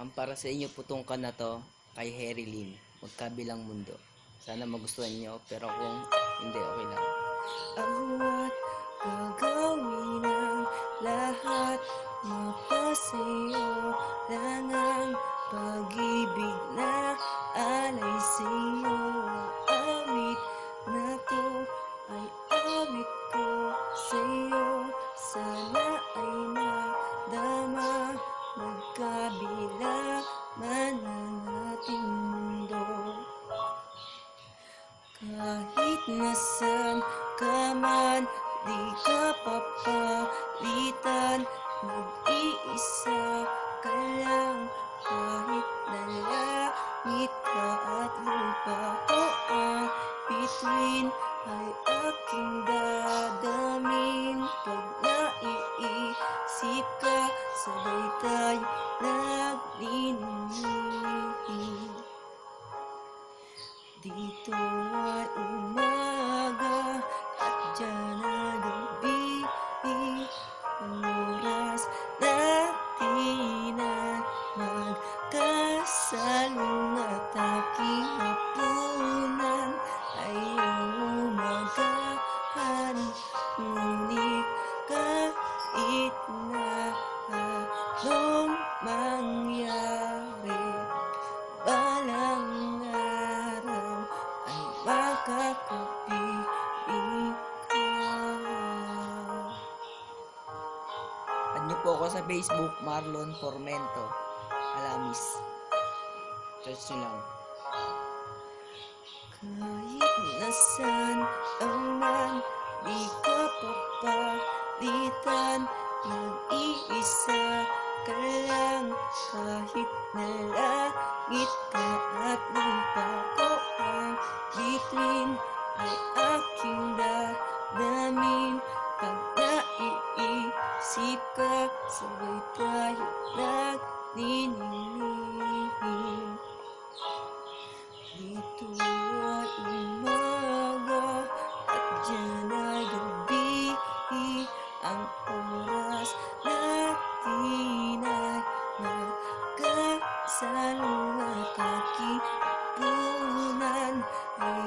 Ang para sa inyo po tong na to kay Harry Lynn, Magkabilang Mundo. Sana magustuhan nyo, pero kung hindi, okay lang. At gagawin ang lahat, mapasayo lang ang pag-ibig na alay sa'yo. Ang awit na to ay awit ko sa'yo. Sana ay madama, magkabila man ang ating mundo. Kahit nasan ka man, di ka papalitan. Nag-iisa ka lang, kahit na langit ka at lupa. O ang bituin ay aking dadamin. Pag naiisip ka, sabay tayo nagniningning. Dito ay umaga at dyan ay gabi. Ang oras natin ay magkasalong at aking hapunan ay ang umagahan. Ngunit kahit na anong mangyari, balang araw ay makakapiling ka. Add nyo po ako sa Facebook, Marlon Formento Alamis. Search nyo lang. Kahit nasan ang man, di ka papalitan. Nag-iisa ka lang, kahit na langit ka at lupa. Ko ang bituin ay aking dadamin. Pag naiisip ka, sabay tayo nagniningning. Dito ay umaga at dyan ay gabi. Ang oras natin ay magkasalong at aking punan ay